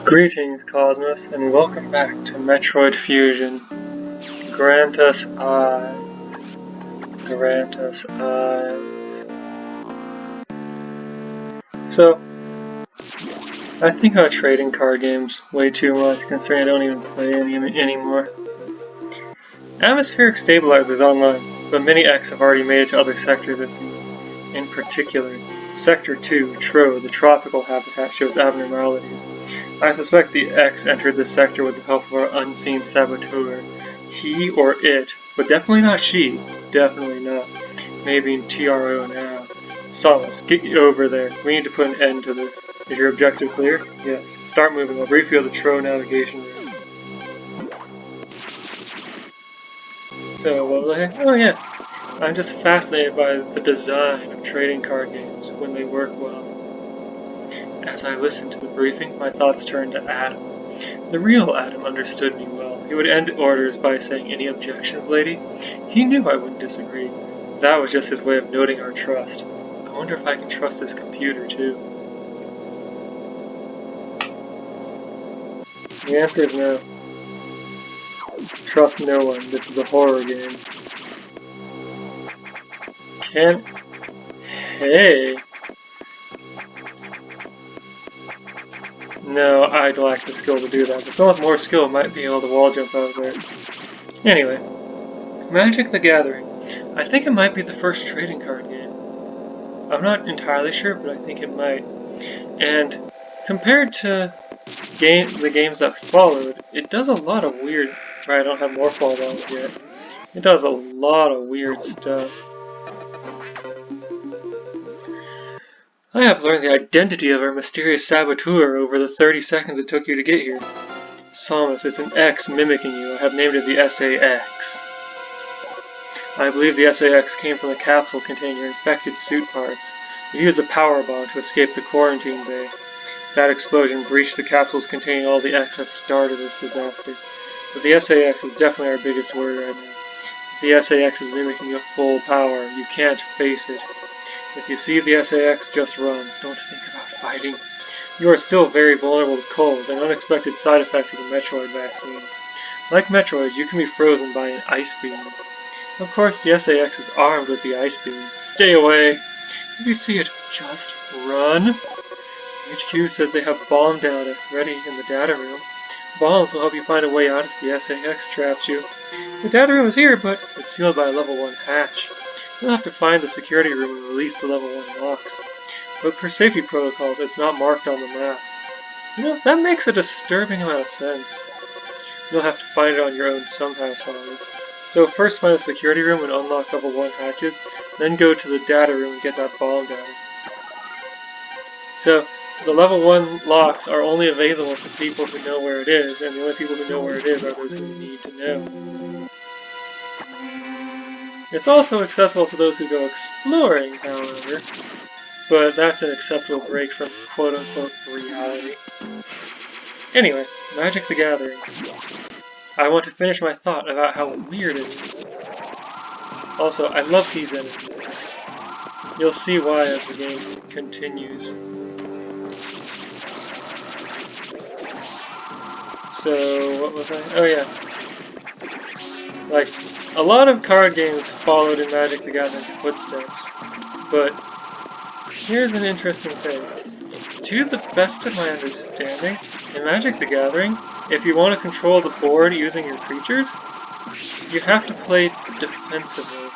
Greetings, Cosmos, and welcome back to Metroid Fusion. Grant us eyes. Grant us eyes. So, I think about trading card games way too much, considering I don't even play any anymore. Atmospheric Stabilizers online, but many X have already made it to other sectors this season. In particular, Sector 2, Tro, the tropical habitat, shows abnormalities. I suspect the X entered this sector with the help of our unseen saboteur. He or it, but definitely not she. Definitely not. Maybe in TRO now. Solace, get you over there. We need to put an end to this. Is your objective clear? Yes. Start moving. I'll brief you of the Tro navigation room. So, what was I saying? Oh yeah. I'm just fascinated by the design of trading card games when they work well. As I listened to the briefing, my thoughts turned to Adam. The real Adam understood me well. He would end orders by saying, "Any objections, lady?" He knew I wouldn't disagree. That was just his way of noting our trust. I wonder if I can trust this computer, too. The answer is no. Trust no one. This is a horror game. Hey! No, I'd lack the skill to do that, but someone with more skill might be able to wall jump out of there. Anyway, Magic the Gathering. I think it might be the first trading card game. I'm not entirely sure, but I think it might. And compared to the games that followed, it does a lot of weird... Right, I don't have more fall downs yet. It does a lot of weird stuff. I have learned the identity of our mysterious saboteur over the 30 seconds it took you to get here. Samus, it's an X mimicking you. I have named it the SA-X. I believe the SA-X came from the capsule containing your infected suit parts. You used a power bomb to escape the quarantine bay. That explosion breached the capsules containing all the X that started this disaster. But the SA-X is definitely our biggest worry right now. If the SA-X is mimicking you at full power, you can't face it. If you see the SA-X, just run. Don't think about fighting. You are still very vulnerable to cold, an unexpected side effect of the Metroid vaccine. Like Metroid, you can be frozen by an ice beam. Of course, the SA-X is armed with the ice beam. Stay away! If you see it, just run! HQ says they have bomb data ready in the data room. Bombs will help you find a way out if the SA-X traps you. The data room is here, but it's sealed by a level 1 hatch. You'll have to find the security room and release the level 1 locks. But for safety protocols, it's not marked on the map. You know, that makes a disturbing amount of sense. You'll have to find it on your own somehow, Samus. So first find the security room and unlock level 1 hatches, then go to the data room and get that bomb data. So, the level 1 locks are only available to people who know where it is, and the only people who know where it is are those who need to know. It's also accessible to those who go exploring, however, but that's an acceptable break from quote-unquote reality. Anyway, Magic the Gathering. I want to finish my thought about how weird it is. Also, I love these enemies. You'll see why as the game continues. So, what was I? Oh yeah. Like, a lot of card games followed in Magic the Gathering's footsteps, but here's an interesting thing. To the best of my understanding, in Magic the Gathering, if you want to control the board using your creatures, you have to play defensively.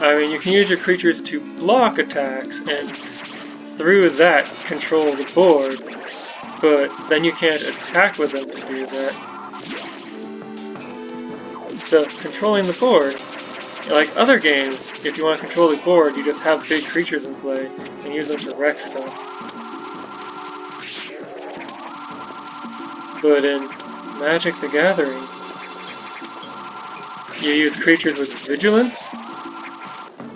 I mean, you can use your creatures to block attacks and through that control the board, but then you can't attack with them to do that. So, controlling the board, like other games, if you want to control the board, you just have big creatures in play and use them to wreck stuff. But in Magic the Gathering, you use creatures with vigilance,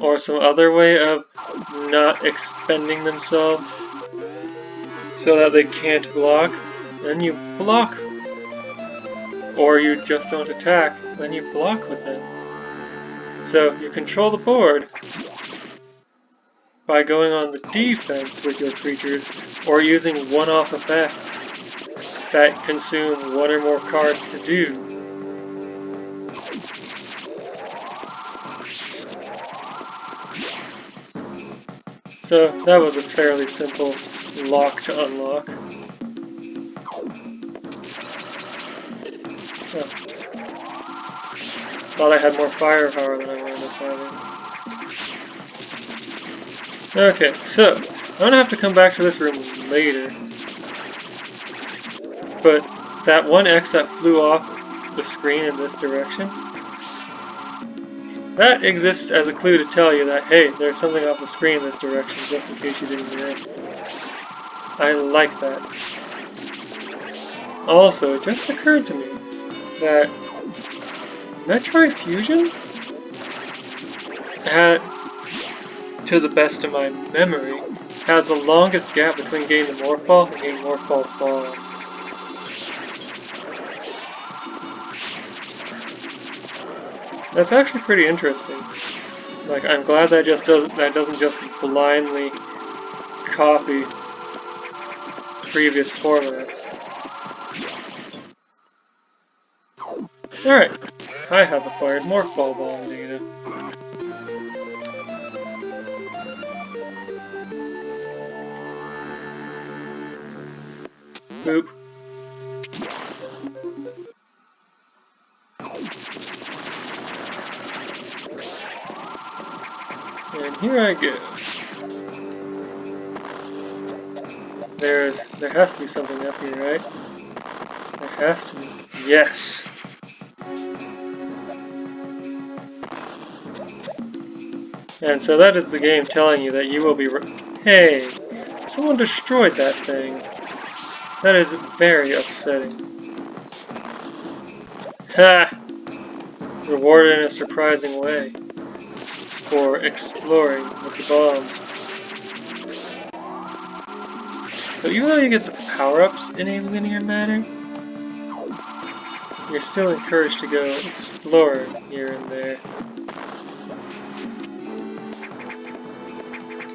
or some other way of not expending themselves so that they can't block, then you block. Or you just don't attack, then you block with them. So you control the board, by going on the defense with your creatures or using one-off effects that consume one or more cards to do. So that was a fairly simple lock to unlock. Oh. Thought I had more firepower than I wound up having. Okay, so I'm gonna have to come back to this room later. But that one X that flew off the screen in this direction, that exists as a clue to tell you that, hey, there's something off the screen in this direction, just in case you didn't hear it. I like that. Also, it just occurred to me that Metroid Fusion had, to the best of my memory, has the longest gap between getting the Morphball and getting Morphball bombs. That's actually pretty interesting. Like, I'm glad that doesn't just blindly copy previous formats. Alright, I have acquired Morphball bomb data. Boop. And here I go. There has to be something up here, right? There has to be. Yes! And so that is the game telling you that you will be Hey! Someone destroyed that thing. That is very upsetting. Ha! Rewarded in a surprising way for exploring with the bombs. So even though you get the power-ups in a linear manner, you're still encouraged to go explore here and there.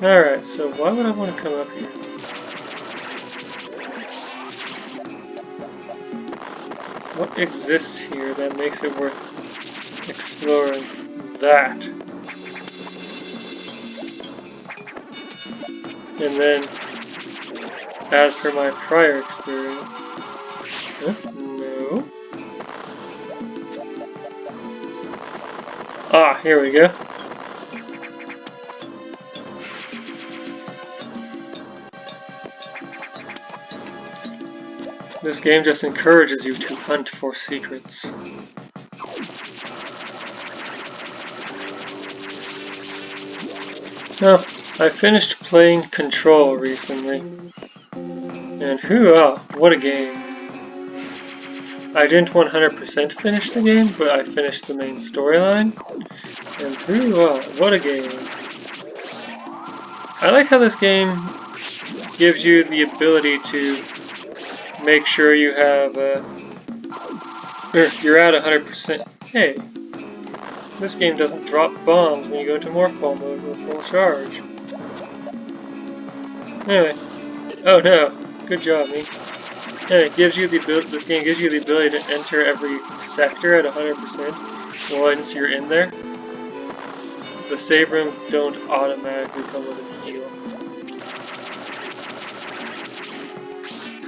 Alright, so why would I want to come up here? What exists here that makes it worth exploring that? And then, as per my prior experience... No. Ah, here we go. This game just encourages you to hunt for secrets. Oh, I finished playing Control recently. And hoo-ah, what a game. I didn't 100% finish the game, but I finished the main storyline. And hoo-ah, what a game. I like how this game gives you the ability to make sure you have, you're at 100%. Hey, this game doesn't drop bombs when you go into Morphball mode with full charge. Anyway, oh no, good job, me. Anyway, this game gives you the ability to enter every sector at 100% once you're in there. The save rooms don't automatically come with a heal.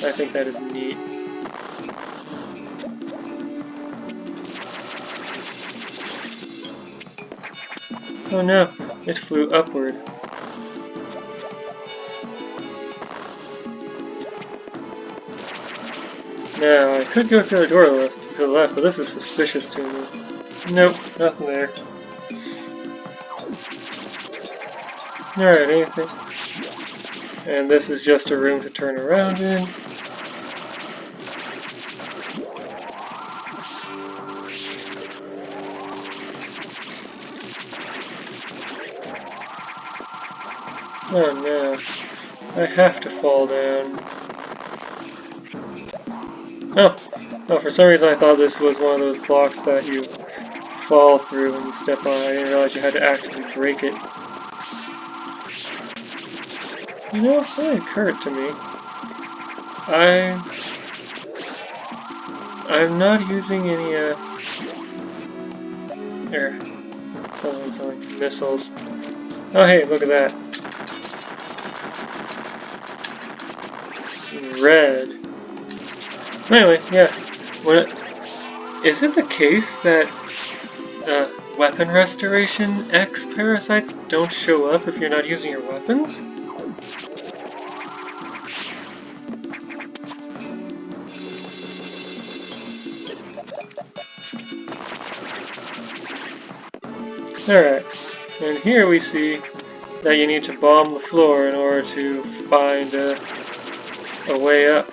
I think that is neat. Oh no, it flew upward. Now, I could go through the door to the left, but this is suspicious to me. Nope, nothing there. Alright, anything? And this is just a room to turn around in. Oh no, I have to fall down. Oh, for some reason I thought this was one of those blocks that you fall through when you step on. I didn't realize you had to actively break it. You know, something occurred to me. I'm not using any something missiles. Oh hey, look at that. Red. Anyway, yeah. Is it the case that weapon restoration X parasites don't show up if you're not using your weapons? Alright, and here we see that you need to bomb the floor in order to find a way up.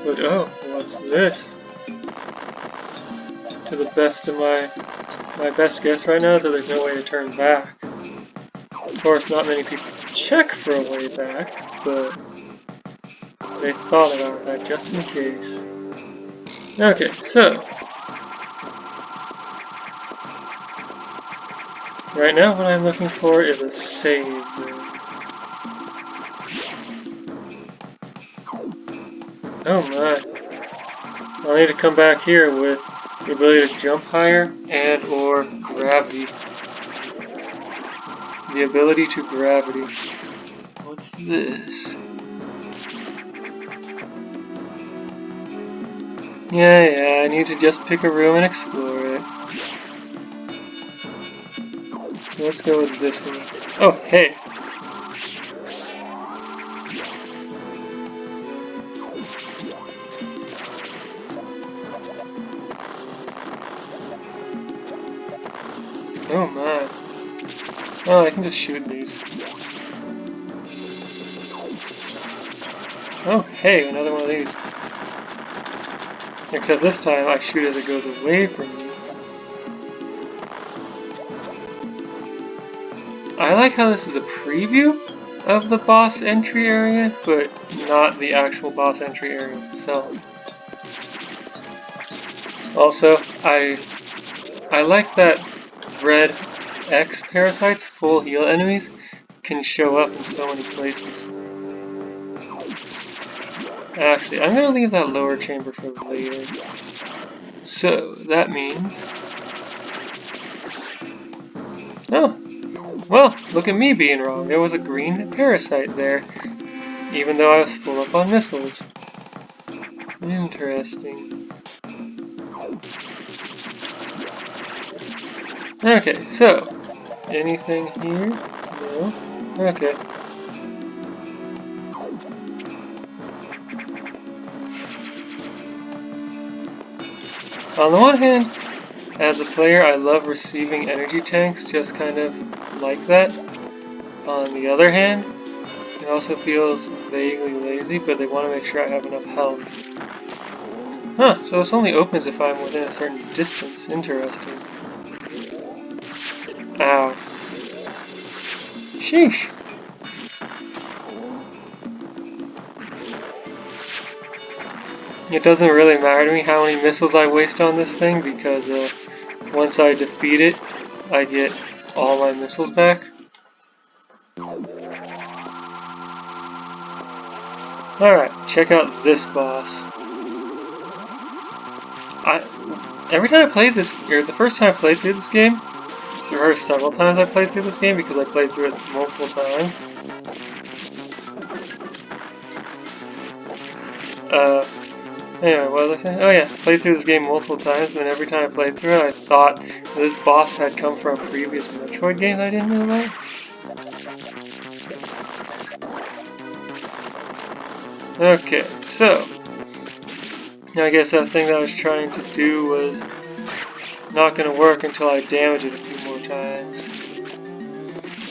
But oh, what's this? To the best of my best guess right now is that there's no way to turn back. Of course, not many people check for a way back, but they thought about that just in case. Okay, so right now what I'm looking for is a save room. Oh my. I'll need to come back here with the ability to jump higher and or gravity. The ability to gravity. What's this? Yeah, I need to just pick a room and explore it. Let's go with this one. Oh, hey! Oh my. Oh, I can just shoot these. Oh, hey, another one of these. Except this time I shoot as it goes away from me. I like how this is a preview of the boss entry area, but not the actual boss entry area itself. Also, I like that red X parasites, full heal enemies, can show up in so many places. Actually, I'm gonna leave that lower chamber for later. So, that means... Oh! Well, look at me being wrong. There was a green parasite there, even though I was full up on missiles. Interesting. Okay, so, anything here? No? Okay. On the one hand, as a player, I love receiving energy tanks just kind of like that. On the other hand, it also feels vaguely lazy, but they want to make sure I have enough health. Huh, so this only opens if I'm within a certain distance. Interesting. Ow. Sheesh. It doesn't really matter to me how many missiles I waste on this thing, because once I defeat it, I get all my missiles back. Alright, check out this boss. Every time I played this, or the first time I played through this game, there are several times I played through this game because I played through it multiple times. Anyway, what was I saying? Oh yeah, played through this game multiple times, and every time I played through it, I thought this boss had come from a previous Metroid game I didn't know about. Okay, so I guess that thing that I was trying to do was not going to work until I damage it a few more times.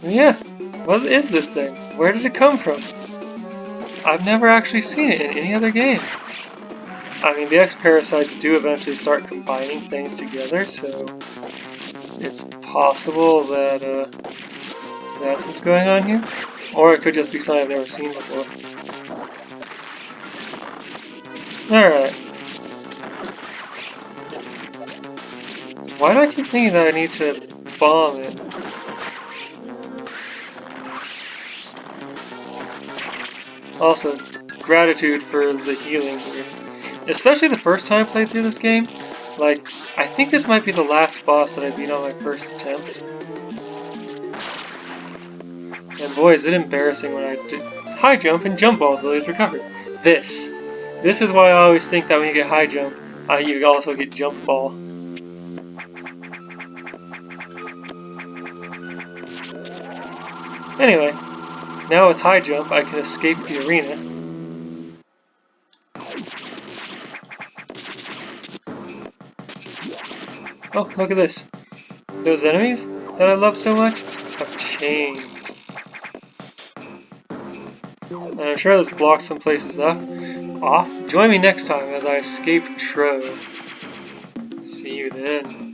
And yeah, what is this thing? Where did it come from? I've never actually seen it in any other game. I mean, the X-Parasites do eventually start combining things together, so it's possible that that's what's going on here. Or it could just be something I've never seen before. Alright. Why do I keep thinking that I need to bomb it? Also, gratitude for the healing here. Especially the first time I played through this game. Like, I think this might be the last boss that I beat on my first attempt. And boy, is it embarrassing when I did high jump and jump all abilities recovered. This is why I always think that when you get high jump, you also get jump ball. Anyway, now with high jump, I can escape the arena. Oh, look at this. Those enemies that I love so much have changed. And I'm sure this blocked some places off. Join me next time as I escape Trove. See you then.